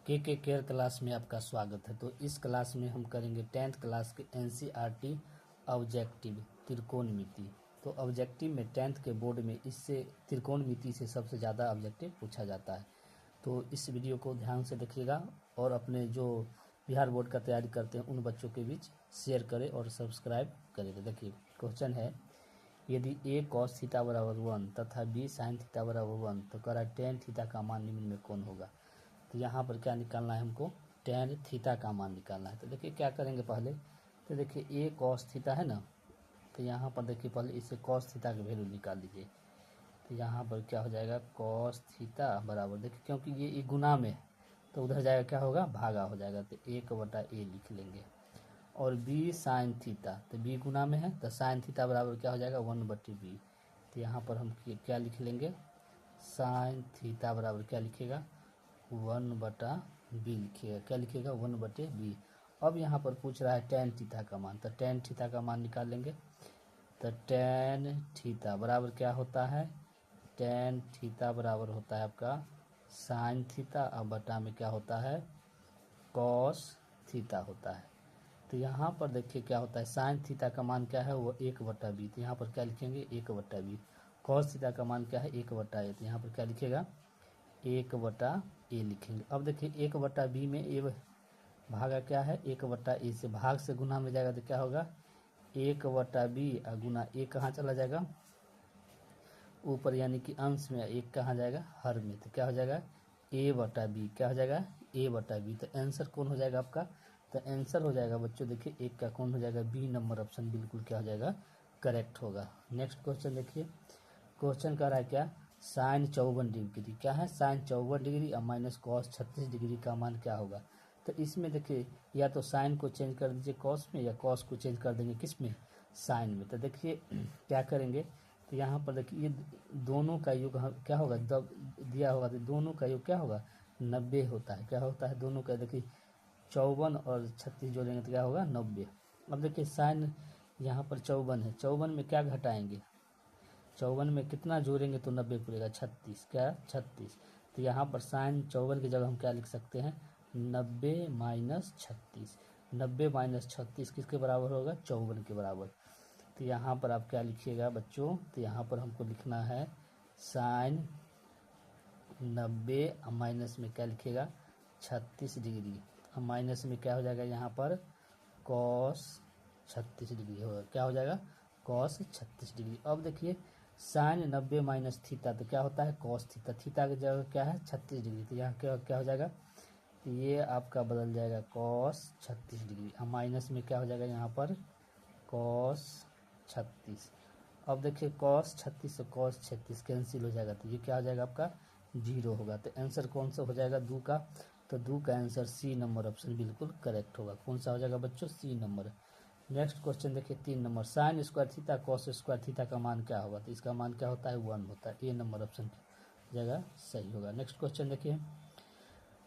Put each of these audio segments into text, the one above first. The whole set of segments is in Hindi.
के केयर क्लास में आपका स्वागत है। तो इस क्लास में हम करेंगे 10th क्लास के एनसीईआरटी ऑब्जेक्टिव त्रिकोणमिति। तो ऑब्जेक्टिव में 10th के बोर्ड में इससे त्रिकोणमिति से सबसे ज़्यादा ऑब्जेक्टिव पूछा जाता है। तो इस वीडियो को ध्यान से देखिएगा और अपने जो बिहार बोर्ड का तैयारी करते हैं उन बच्चों के बीच शेयर करें और सब्सक्राइब करें। तो देखिए क्वेश्चन है, यदि a cos थीटा बराबर 1 तथा b sin थीटा बराबर 1 तो कह रहा है tan थीटा का मान निम्न में कौन होगा। तो यहाँ पर क्या निकालना है हमको, tan थीटा का मान निकालना है। तो देखिए क्या करेंगे पहले, तो देखिए a cos थीटा है ना, तो यहाँ पर देखिए पहले इसे cos थीटा की वैल्यू निकाल लीजिए। तो यहाँ पर क्या हो जाएगा, cos थीटा बराबर देखिए क्योंकि ये गुना में तो उधर जाएगा क्या होगा, भागा हो जाएगा, तो 1/a लिख लेंगे। और b sin थीटा, तो b गुना में है तो sin थीटा बराबर क्या हो जाएगा 1/b। तो यहाँ पर हम क्या लिख लेंगे, sin थीटा बराबर क्या लिखेगा 1/b लिखिएगा। क्या लिखिएगा 1/b। अब यहाँ पर पूछ रहा है tan थीटा का मान, तो tan थीटा का मान निकाल लेंगे। तो tan थीटा बराबर क्या होता है, tan थीटा बराबर होता है आपका sin थीटा और बटा में क्या होता है cos थीटा होता है। तो यहाँ पर देखिए क्या होता है, साइन थीटा का मान क्या है वो 1/b। तो यहाँ पर क्या लिखेंगे 1/b। कॉस थीटा का मान क्या है 1/a। तो यहाँ पर क्या लिखेगा 1/a लिखेंगे। अब देखिए 1/b में ए भागा क्या है 1/a से, भाग से गुना में जाएगा तो क्या होगा 1/b और गुना ए कहाँ चला जाएगा ऊपर, यानी कि अंश में, एक कहाँ जाएगा हर में, तो क्या हो जाएगा a/b। क्या हो जाएगा a/b। तो आंसर कौन हो जाएगा आपका, तो आंसर हो जाएगा बच्चों देखिए एक का कौन हो जाएगा, बी नंबर ऑप्शन बिल्कुल क्या हो जाएगा करेक्ट होगा। नेक्स्ट क्वेश्चन देखिए, क्वेश्चन कह रहा है क्या, साइन 54 डिग्री, क्या है साइन 54 डिग्री और माइनस कॉस 36 डिग्री का मान क्या होगा। तो इसमें देखिए या तो साइन को चेंज कर दीजिए कॉस में, या कॉस को चेंज कर देंगे किस में, साइन में। तो देखिए क्या करेंगे, तो यहाँ पर देखिए ये दोनों का योग क्या होगा, जब दिया होगा तो दोनों का योग क्या होगा 90 होता है। क्या होता है दोनों का, देखिए 54 और 36 जोड़ेंगे तो क्या होगा 90। अब देखिए साइन यहाँ पर 54 है, 54 में क्या घटाएंगे, 54 में कितना जोड़ेंगे तो 90 पूरेगा 36, क्या 36। तो यहाँ पर साइन 54 की जगह हम क्या लिख सकते हैं 90 माइनस 36। 90 माइनस 36 किसके बराबर होगा 54 के बराबर। तो यहाँ पर आप क्या लिखिएगा बच्चों, तो यहाँ पर हमको लिखना है साइन 90 और माइनस में क्या लिखिएगा 36 डिग्री, और माइनस में क्या हो जाएगा यहाँ पर कॉस 36 डिग्री होगा। क्या हो जाएगा कॉस 36 डिग्री। अब देखिए साइन 90 माइनस थीटा तो क्या होता है कॉस थीटा, थीटा की जगह क्या है 36 डिग्री। तो यहाँ क्या हो जाएगा, ये आपका बदल जाएगा कॉस 36 डिग्री, और माइनस में क्या हो जाएगा यहाँ पर कॉस 36। अब देखिए कॉस 36 से कॉस 36 कैंसिल हो जाएगा, तो ये क्या हो जाएगा आपका 0 होगा। तो आंसर कौन सा हो जाएगा 2 का, तो 2 का आंसर सी नंबर ऑप्शन बिल्कुल करेक्ट होगा। कौन सा हो जाएगा बच्चों, सी नंबर। नेक्स्ट क्वेश्चन देखिए 3 number, sine square theta cos square theta का मान क्या होगा। तो इसका मान क्या होता है 1 होता है, ए नंबर ऑप्शन की जगह सही होगा। नेक्स्ट क्वेश्चन देखिए,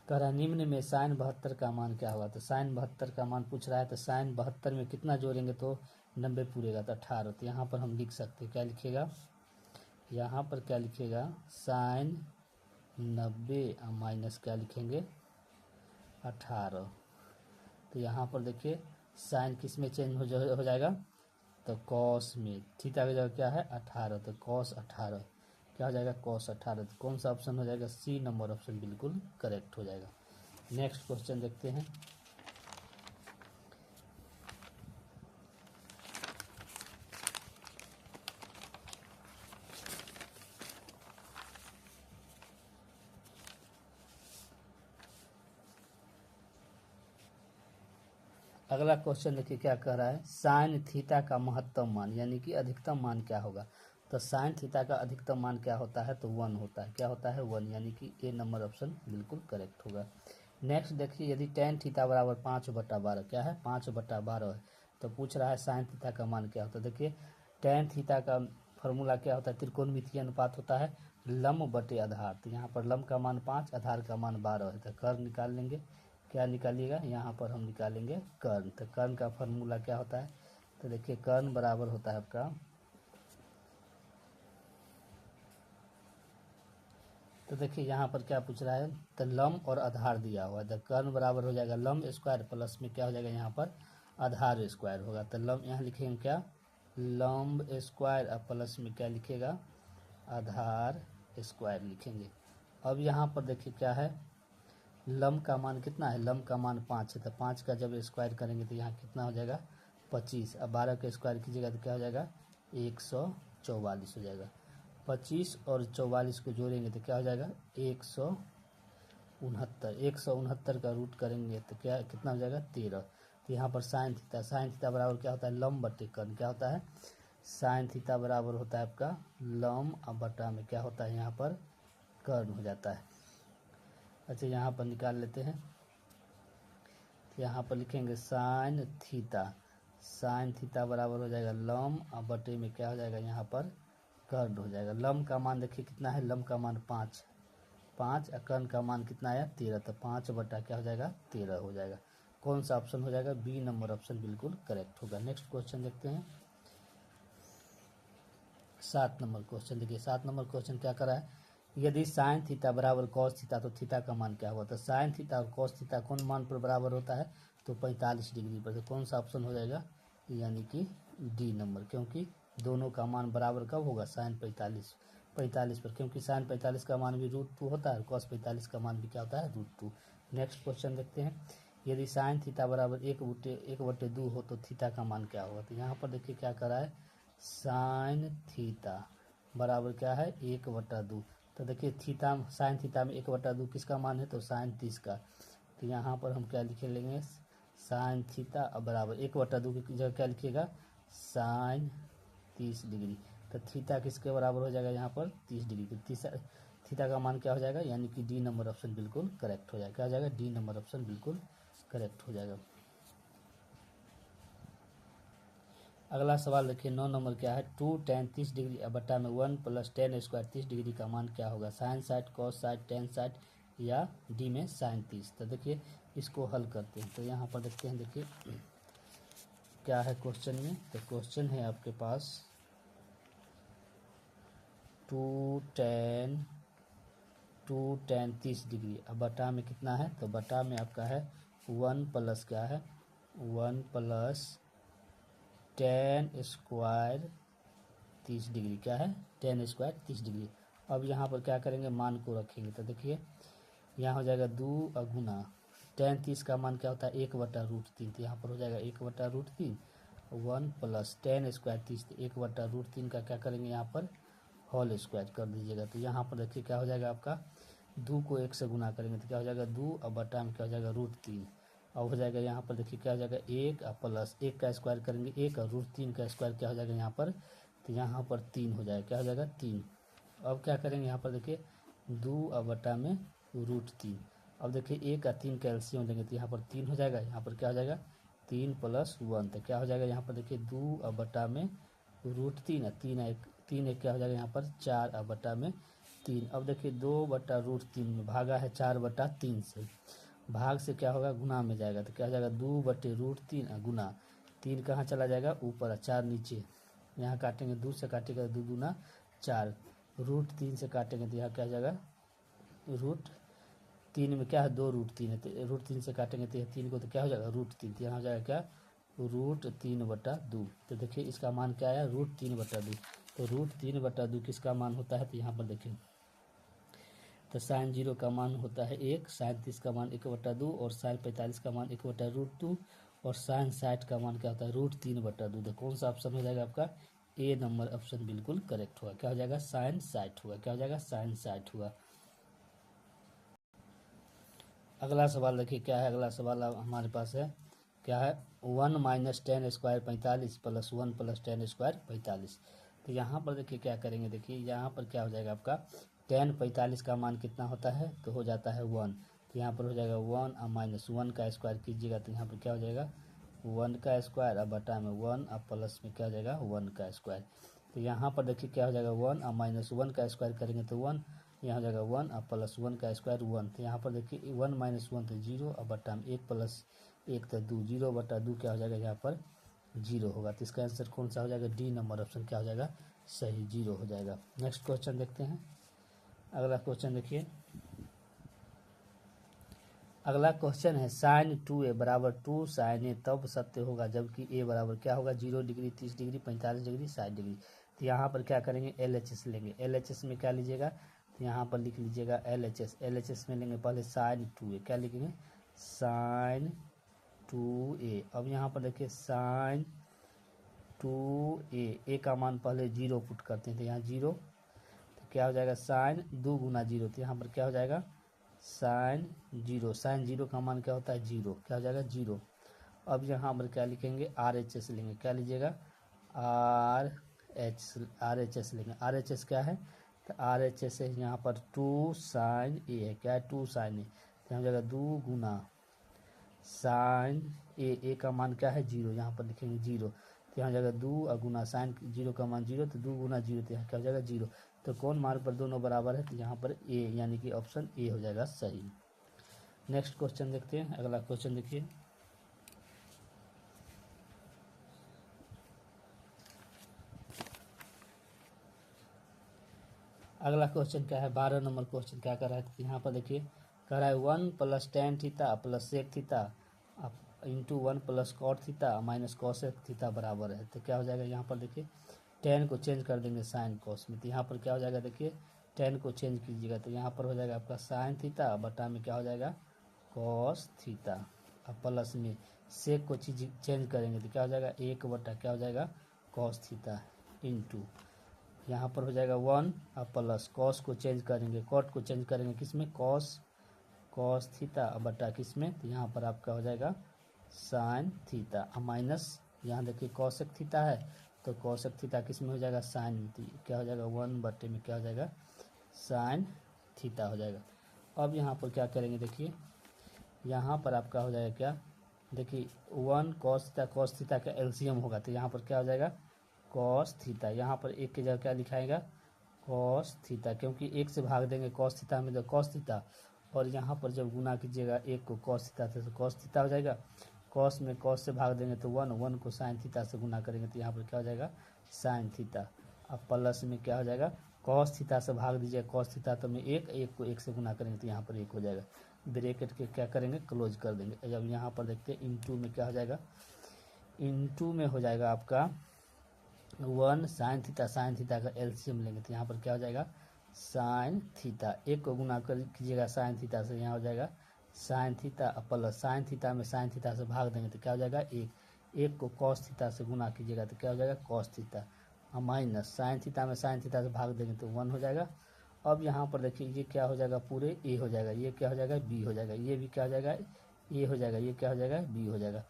कह रहा है निम्न में साइन 72 का मान क्या होगा। तो साइन 72 का मान पूछ रहा है, तो साइन 72 में कितना जोड़ेंगे तो 90 पूरेगा तो 18। तो यहाँ पर हम लिख सकते हैं क्या लिखेगा, यहाँ पर क्या लिखेगा साइन 90 और माइनस क्या लिखेंगे 18। तो यहाँ पर देखिए साइन किस में चेंज हो जाएगा, तो कॉस में, थीटा की जगह क्या है 18, तो कॉस 18 क्या हो जाएगा कॉस 18। तो कौन सा ऑप्शन हो जाएगा, सी नंबर ऑप्शन बिल्कुल करेक्ट हो जाएगा। नेक्स्ट क्वेश्चन देखते हैं, अगला क्वेश्चन देखिए क्या कह रहा है, साइन थीटा का महत्तम मान यानी कि अधिकतम मान क्या होगा। तो साइन थीटा का अधिकतम मान क्या होता है, तो 1 होता है। क्या होता है 1, यानी कि ए नंबर ऑप्शन बिल्कुल करेक्ट होगा। नेक्स्ट देखिए, यदि tan थीटा बराबर 5/12, क्या है 5/12 है, तो पूछ रहा है साइन थीटा का मान क्या होता है। देखिए tan थीटा का फॉर्मूला क्या होता है, त्रिकोणमितीय अनुपात होता है लंब बटे आधार। तो यहाँ पर लंब का मान 5, आधार का मान 12 है, तो कर्व निकाल लेंगे। क्या निकालिएगा, यहाँ पर हम निकालेंगे कर्ण। तो कर्ण का फॉर्मूला क्या होता है, तो देखिए कर्ण बराबर होता है आपका तो देखिए यहाँ पर क्या पूछ रहा है, तो लंब और आधार दिया हुआ है। तो कर्ण बराबर हो जाएगा लंब स्क्वायर प्लस में क्या हो जाएगा यहाँ पर आधार स्क्वायर होगा। तो लंब यहाँ लिखेंगे क्या, लंब स्क्वायर, और प्लस में क्या लिखेगा आधार स्क्वायर लिखेंगे। अब यहाँ पर देखिए क्या है, लंब का मान कितना है, लंब का मान 5 है। तो 5 का जब स्क्वायर करेंगे तो यहाँ कितना हो जाएगा 25। अब 12 का स्क्वायर कीजिएगा तो क्या हो जाएगा 144 हो जाएगा। 25 और 44 को जोड़ेंगे तो क्या हो जाएगा 169। 169 का रूट करेंगे तो क्या कितना हो जाएगा 13। तो यहाँ पर साइन थीटा, साइन थीटा बराबर क्या होता है लंब बटे कर्ण, क्या होता है साइन थीटा बराबर होता है आपका लंब और बटा में क्या होता है यहाँ पर कर्ण हो जाता है। अच्छा यहाँ पर निकाल लेते हैं। तो यहाँ पर लिखेंगे साइन थीटा, साइन थीटा बराबर हो जाएगा लंब और बटे में क्या हो जाएगा यहाँ पर कर्ण हो जाएगा। लंब का मान देखिए कितना है, लंब का मान 5, और कर्ण का मान कितना है 13। तो 5 बटा क्या हो जाएगा 13 हो जाएगा। कौन सा ऑप्शन हो जाएगा, बी नंबर ऑप्शन बिल्कुल करेक्ट होगा। नेक्स्ट क्वेश्चन देखते हैं 7 नंबर क्वेश्चन। देखिए 7 नंबर क्वेश्चन क्या करा है, यदि साइन थीटा बराबर कॉस थीटा तो थीटा का मान क्या होगा। तो साइन थीटा और कॉस थीटा कौन मान पर बराबर होता है, तो 45 डिग्री पर। तो कौन सा ऑप्शन हो जाएगा, यानी कि डी नंबर, क्योंकि दोनों का मान बराबर कब होगा साइन 45 पर, क्योंकि साइन 45 का मान भी √2 होता है और कॉस 45 का मान भी क्या होता है √2। नेक्स्ट क्वेश्चन देखते हैं, यदि साइन थीटा बराबर 1/2 हो तो थीटा का मान क्या होगा। तो यहाँ पर देखिए क्या करा है, साइन थीटा बराबर क्या है 1/2। तो देखिए थीटा साइन थीटा में 1/2 किसका मान है, तो साइन 30 का। तो यहाँ पर हम क्या लिखे लेंगे साइन थीटा बराबर 1/2 की जगह क्या लिखिएगा साइन 30 डिग्री। तो थीटा किसके बराबर हो जाएगा यहाँ पर 30 डिग्री। थीटा का मान क्या हो जाएगा, यानी कि डी नंबर ऑप्शन बिल्कुल करेक्ट हो जाएगा। क्या हो जाएगा, डी नंबर ऑप्शन बिल्कुल करेक्ट हो जाएगा। अगला सवाल देखिए 9 नंबर क्या है, 2 tan 30 डिग्री बटा में 1 + tan स्क्वायर 30 डिग्री का मान क्या होगा, sine side cos side tan side या डी में साइन 30। तो देखिए इसको हल करते हैं। तो यहाँ पर देखते हैं, देखिए क्या है क्वेश्चन में। तो क्वेश्चन है आपके पास 2 tan 30 डिग्री, अब बटा में कितना है, तो बटा में आपका है 1 प्लस क्या है 1 + tan स्क्वायर 30 डिग्री, क्या है tan स्क्वायर 30 डिग्री। अब यहाँ पर क्या करेंगे, मान को रखेंगे। तो देखिए यहाँ हो जाएगा 2 गुना tan 30 का मान क्या होता है 1/√3। तो यहाँ पर हो जाएगा 1/√3 1 + tan स्क्वायर 30, 1/√3 का क्या करेंगे यहाँ पर होल स्क्वायर कर दीजिएगा। तो यहाँ पर देखिए क्या हो जाएगा आपका 2 को 1 से गुना करेंगे तो क्या हो जाएगा 2 और बटा में क्या हो जाएगा √3। अब हो जाएगा यहाँ पर देखिए क्या हो जाएगा 1 प्लस 1 का स्क्वायर करेंगे 1 और √3 का स्क्वायर क्या हो जाएगा यहाँ पर, तो यहाँ पर 3 हो जाएगा, क्या हो जाएगा 3। अब क्या करेंगे यहाँ पर देखिए 2 और बटा में √3। अब देखिए 1 और 3 का एलसीएम लेंगे तो यहाँ पर 3 हो जाएगा, यहाँ पर क्या हो जाएगा 3 + 1। तो क्या हो जाएगा यहाँ पर देखिए 2 और बटा में √3 और 3 1 क्या हो जाएगा यहाँ पर 4 और बटा में 3। अब देखिए 2/√3 में भागा है 4/3 से, भाग से क्या होगा गुना में जाएगा। तो क्या हो जाएगा 2/√3 गुना 3 कहाँ चला जाएगा ऊपर, 4 नीचे। यहाँ काटेंगे 2 से काटेगा 2 दूना 4, √3 से काटेंगे तो यहाँ क्या हो जाएगा √3 में क्या है 2√3 है, तो √3 से काटेंगे तो 3 को तो क्या हो जाएगा √3। तो यहाँ हो जाएगा क्या √3/2। तो देखिए इसका मान क्या आया √3/2। तो √3/2 किसका मान होता है, तो यहाँ पर देखिए तो साइन 0 का मान होता है 1, साइन 30 का मान 1/2 और साइन 45 का मान 1/√2 और साइन 60 का मान क्या होता है √3/2। तो कौन सा ऑप्शन हो जाएगा आपका, ए नंबर ऑप्शन बिल्कुल करेक्ट होगा। क्या हो जाएगा साइन 60 हुआ, क्या हो जाएगा साइन 60 हुआ। अगला सवाल देखिए क्या है, अगला सवाल हमारे पास है क्या है 1 - tan स्क्वायर 45 + 1 + tan स्क्वायर 45। तो यहाँ पर देखिए क्या करेंगे, देखिए यहाँ पर क्या हो जाएगा आपका tan 45 का मान कितना होता है, तो हो जाता है 1। तो यहाँ पर हो जाएगा 1 और -1 का स्क्वायर कीजिएगा तो यहाँ पर क्या हो जाएगा 1 का स्क्वायर और बटा में 1 और प्लस में क्या हो जाएगा 1 का स्क्वायर। तो यहाँ पर देखिए क्या हो जाएगा 1 और -1 का स्क्वायर करेंगे तो 1, यहाँ हो जाएगा 1 और +1 का स्क्वायर 1। तो यहाँ पर देखिए 1 - 1 तो 0 और बटा में 1 + 1 तो 2, 0/2 क्या हो जाएगा यहाँ पर 0 होगा। तो इसका आंसर कौन सा हो जाएगा, डी नंबर ऑप्शन क्या हो जाएगा सही 0 हो जाएगा। नेक्स्ट क्वेश्चन देखते हैं अगला क्वेश्चन देखिए, अगला क्वेश्चन है साइन 2a बराबर 2 साइन ए तब सत्य होगा जबकि ए बराबर क्या होगा 0 डिग्री 30 डिग्री 45 डिग्री 60 डिग्री। तो यहाँ पर क्या करेंगे LHS लेंगे। LHS में क्या लीजिएगा, तो यहाँ पर लिख लीजिएगा LHS में लेंगे पहले साइन 2a, क्या लिखेंगे साइन 2a। अब यहाँ पर देखिए साइन 2a, ए का मान पहले 0 पुट करते हैं तो यहाँ 0, तो क्या हो जाएगा साइन 2 गुना 0, तो यहाँ पर क्या हो जाएगा साइन 0। साइन 0 का मान क्या होता है 0, क्या हो जाएगा 0। अब यहाँ पर क्या लिखेंगे RHS लेंगे, क्या लीजिएगा RHS लेंगे। RHS क्या है, तो RHS है यहाँ पर 2 साइन ए है, क्या है 2 साइन ए, तो यहाँ हो जाएगा 2 गुना साइन ए का मान क्या है 0, यहाँ पर लिखेंगे 0, तो यहाँ हो जाएगा 2 और गुना साइन 0 का मान 0, तो 2 गुना 0, तो यहाँ क्या हो जाएगा 0। तो कौन मान पर दोनों बराबर है, तो यहाँ पर ए यानी कि ऑप्शन ए हो जाएगा सही। नेक्स्ट क्वेश्चन देखते हैं, अगला क्वेश्चन देखिए, अगला क्वेश्चन क्या है 12 नंबर क्वेश्चन क्या कर रहा है, तो यहाँ पर देखिए कह रहा है 1 + tan theta plus sec theta into 1 + cot theta minus cosec theta बराबर है। तो क्या हो जाएगा यहाँ पर देखिए tan को चेंज कर देंगे साइन कॉस में, तो यहाँ पर क्या हो जाएगा देखिए tan को चेंज कीजिएगा, तो यहाँ पर हो जाएगा आपका साइन थीटा बटा में क्या हो जाएगा कॉस थीटा। अब प्लस में सेक को चीज चेंज करेंगे तो क्या हो जाएगा 1 बटा क्या हो जाएगा कॉस थीटा इंटू यहाँ पर हो जाएगा 1 और प्लस कॉस को चेंज करेंगे, कॉट को चेंज करेंगे किस में कॉस थीटा बटा किस में, तो यहाँ पर आपका हो जाएगा साइन थीटा और माइनस यहाँ देखिए कॉसेक थीटा है, तो कॉसेक थीटा किस में हो जाएगा साइन में, तो क्या हो जाएगा 1 बटे में क्या हो जाएगा साइन थीटा हो जाएगा। अब यहाँ पर क्या करेंगे देखिए, यहाँ पर आपका हो जाएगा क्या, देखिए 1 कॉस थीटा का एलसीएम होगा, तो यहाँ पर क्या हो जाएगा कॉस थीटा, यहाँ पर एक की जगह क्या लिखाएगा कॉस थीटा, क्योंकि एक से भाग देंगे कॉस थीटा में तो कॉस थीटा, और यहाँ पर जब गुना कीजिएगा एक को कॉस थीटा से तो कॉस थीटा हो जाएगा, कॉस में कॉस से भाग देंगे तो 1 को साइन थीटा से गुना करेंगे तो यहाँ पर क्या हो जाएगा साइन थीटा। अब प्लस में क्या हो जाएगा कॉस थीटा से भाग दीजिए कॉस थीटा, तो में एक को 1 से गुना करेंगे तो यहाँ पर 1 हो जाएगा, ब्रैकेट के क्या करेंगे क्लोज कर देंगे। जब यहाँ पर देखते हैं इंटू में क्या हो जाएगा, इंटू में हो जाएगा आपका 1 साइन थीटा का एलसीएम लेंगे तो यहाँ पर क्या हो जाएगा साइन थीटा, एक को गुना कर कीजिएगा साइन थीटा से, यहाँ हो जाएगा sine theta plus sine theta में साइन थीटा से भाग देंगे तो क्या हो जाएगा एक को कॉस थीटा से गुना कीजिएगा तो क्या हो जाएगा कॉस थीटा और माइनस साइन थीटा में साइन थीटा से भाग देंगे तो 1 हो जाएगा। अब यहाँ पर देखिए ये क्या हो जाएगा पूरे ए हो जाएगा, ये क्या हो जाएगा बी हो जाएगा, ये भी क्या हो जाएगा ए हो जाएगा, ये क्या हो जाएगा बी हो जाएगा।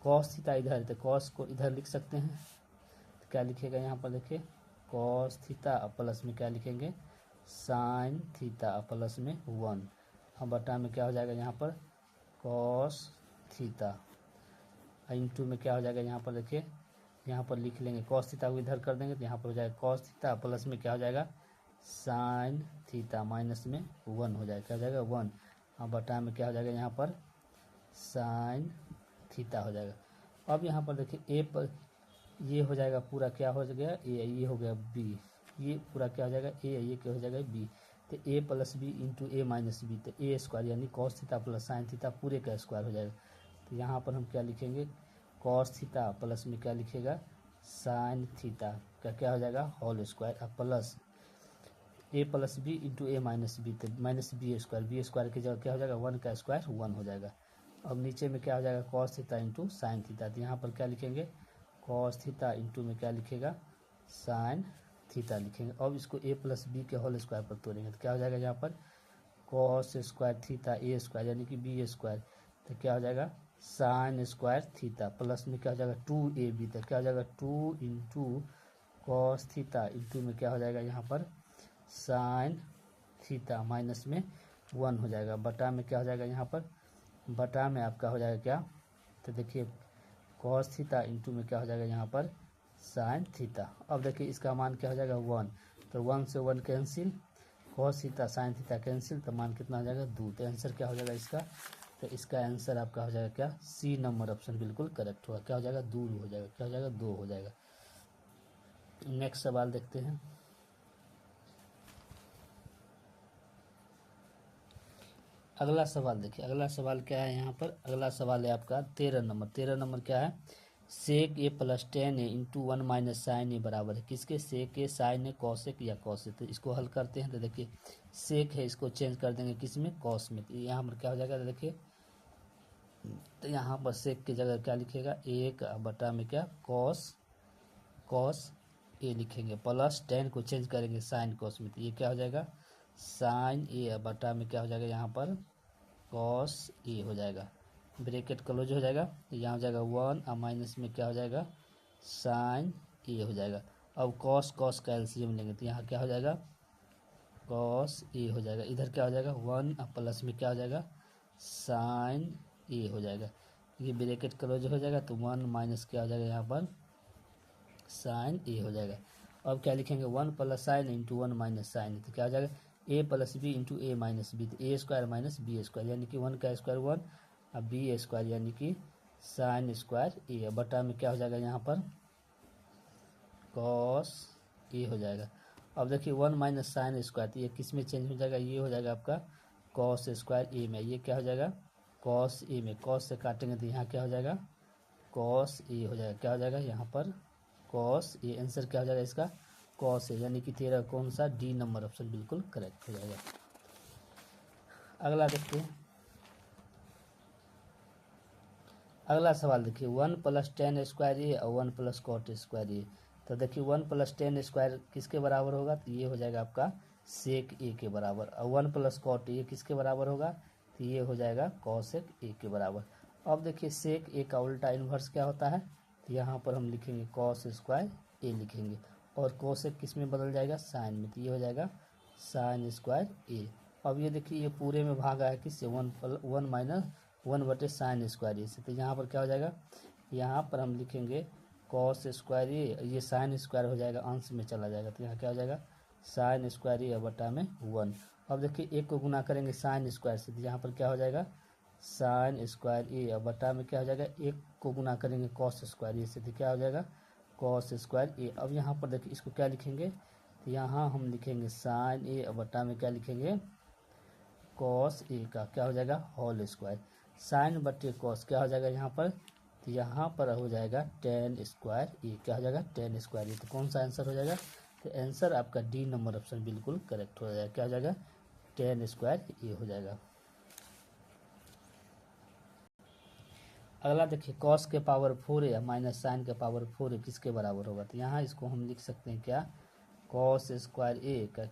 कॉस थीटा इधर, तो कॉस को इधर लिख सकते हैं, तो क्या लिखेगा यहाँ पर देखिए कॉस थीटा प्लस में क्या लिखेंगे साइन थीटा प्लस में 1, अब बटा में क्या हो जाएगा यहाँ पर कॉस थीटा इंटू में क्या हो जाएगा यहाँ पर देखिए, यहाँ पर लिख लेंगे कॉस थीटा को इधर कर देंगे तो यहाँ पर हो जाएगा कॉस थीटा प्लस में क्या हो जाएगा साइन थीटा माइनस में 1 हो जाएगा, क्या हो जाएगा 1, अब बटा में क्या हो जाएगा यहाँ पर साइन थीटा हो जाएगा। अब यहाँ पर देखिए ए पर ये हो जाएगा पूरा क्या हो गया ए, ये हो गया बी, ये पूरा क्या हो जाएगा ए, ये क्या हो जाएगा बी, तो ए plus B into A minus B, तो ए स्क्वायर यानी cos theta plus sine theta पूरे का स्क्वायर हो जाएगा। तो यहाँ पर हम क्या लिखेंगे कॉस थीटा प्लस में क्या लिखेगा साइन थीटा का क्या हो जाएगा whole square plus A plus B into A minus B, तो माइनस बी स्क्वायर की जगह क्या हो जाएगा 1 का स्क्वायर 1 हो जाएगा। अब नीचे में क्या हो जाएगा cos theta into sine theta, तो यहाँ पर क्या लिखेंगे कॉस थीटा इंटू में क्या लिखेगा साइन थीटा लिखेंगे। अब इसको ए प्लस बी के होल स्क्वायर पर तोड़ेंगे तो क्या हो जाएगा यहाँ पर कॉस स्क्वायर थीटा ए स्क्वायर यानी कि बी स्क्वायर, तो क्या हो जाएगा साइन स्क्वायर थीटा प्लस में क्या हो जाएगा 2ab, तो क्या हो जाएगा 2 इंटू कॉस थीटा इंटू में क्या हो जाएगा यहाँ पर साइन थीटा माइनस में 1 हो जाएगा, बटा में क्या हो जाएगा यहाँ पर बटा में आपका हो जाएगा क्या, तो देखिए कॉस थीटा इंटू में क्या हो जाएगा यहाँ पर साइन थीटा। अब देखिए इसका मान क्या हो जाएगा 1, तो 1 से 1 cancel, cos theta sine theta cancel, तो मान कितना हो जाएगा 2, तो आंसर क्या हो जाएगा इसका, तो इसका आंसर आपका हो जाएगा क्या सी नंबर ऑप्शन बिल्कुल करेक्ट होगा, क्या हो जाएगा 2 हो जाएगा, क्या हो जाएगा 2 हो जाएगा। नेक्स्ट सवाल देखते हैं, अगला सवाल देखिए, अगला सवाल क्या है यहाँ पर, अगला सवाल है आपका 13 नंबर। 13 नंबर क्या है, सेक ए प्लस टेन ए इंटू वन माइनस साइन ए बराबर है किसके, सेक ए साइन ए कॉसेक या कॉस ए। तो इसको हल करते हैं तो देखिए सेक है, इसको चेंज कर देंगे किस में, कॉस में। तो यहाँ पर क्या हो जाएगा, देखिए तो यहाँ पर सेक की जगह क्या लिखेगा, एक बटा में क्या कॉस, कॉस ए लिखेंगे, प्लस टेन को चेंज करेंगे साइन कॉस में। तो ये क्या हो जाएगा, साइन ए बटा में क्या हो जाएगा यहाँ पर कॉस ए हो जाएगा, ब्रैकेट क्लोज हो जाएगा। तो यहाँ हो जाएगा वन और माइनस में क्या हो जाएगा साइन ए हो जाएगा। अब कॉस कॉस का एलसीएम लेंगे तो यहाँ क्या हो जाएगा कॉस ए हो जाएगा, इधर क्या हो जाएगा वन और प्लस में क्या हो जाएगा साइन ए हो जाएगा। ये ब्रैकेट क्लोज हो जाएगा तो वन माइनस क्या हो जाएगा यहाँ पर साइन ए हो जाएगा। अब क्या लिखेंगे, one plus sine into one minus sine, तो क्या हो जाएगा A plus B into A minus B. तो A square minus B square यानी कि वन का स्क्वायर वन और बी स्क्वायर यानी कि साइन स्क्वायर ए बटा में क्या हो जाएगा यहाँ पर कॉस ए हो जाएगा। अब देखिए वन माइनस साइन स्क्वायर, तो ये किस में चेंज हो जाएगा, ये हो जाएगा आपका कॉस स्क्वायर ए में। ये क्या हो जाएगा कॉस ए में, कॉस से काटेंगे तो यहाँ क्या हो जाएगा कॉस ए हो जाएगा। क्या हो जाएगा यहाँ पर कॉस ए, आंसर क्या हो जाएगा इसका कॉस ए, यानी कि 13 कौन सा डी नंबर ऑप्शन बिल्कुल करेक्ट हो जाएगा। अगला देखते हैं, अगला सवाल देखिए वन प्लस टेन स्क्वायर ए और वन प्लस कॉट स्क्वायर ए। तो देखिए वन प्लस टेन स्क्वायर किसके बराबर होगा, तो ये हो जाएगा आपका सेक ए के बराबर। और वन प्लस कॉट ए किसके बराबर होगा, तो ये हो जाएगा कॉसेक ए के बराबर। अब देखिए सेक ए का उल्टा इन्वर्स क्या होता है, तो यहाँ पर हम लिखेंगे कॉस स्क्वायर ए लिखेंगे और कोसेक किस में बदल जाएगा साइन में, तो ये हो जाएगा साइन स्क्वायर ए। अब ये देखिए ये पूरे में भागा है किससे वन माइनस वन बटे साइन स्क्वायर ए से। तो यहाँ पर क्या हो जाएगा, यहाँ पर हम लिखेंगे कॉस स्क्वायर ए, ये साइन स्क्वायर हो जाएगा अंश में चला जाएगा। तो यहाँ क्या हो जाएगा साइन स्क्वायर ए बटा में वन। अब देखिए एक को गुना करेंगे साइन स्क्वायर से, तो यहाँ पर क्या हो जाएगा साइन स्क्वायर ए बटा में क्या हो जाएगा एक को गुना करेंगे कॉस स्क्वायर ए से, तो क्या हो जाएगा कॉस स्क्वायर ए। अब यहाँ पर देखिए इसको क्या लिखेंगे, तो यहाँ हम लिखेंगे साइन ए बटा में क्या लिखेंगे कॉस ए का क्या हो जाएगा होल स्क्वायर, साइन बटे कॉस क्या हो जाएगा यहाँ पर, तो यहाँ पर हो जाएगा टेन स्क्वायर ए, क्या हो जाएगा टेन स्क्वायर ए। तो कौन सा आंसर हो जाएगा, तो आंसर आपका डी नंबर ऑप्शन बिल्कुल करेक्ट हो जाएगा। क्या हो जाएगा टेन स्क्वायर ए हो जाएगा। अगला देखिए कॉस के पावर 4 है माइनस साइन के पावर 4 है किसके बराबर होगा, तो यहाँ इसको हम लिख सकते हैं क्या कॉस स्क्वायर ए का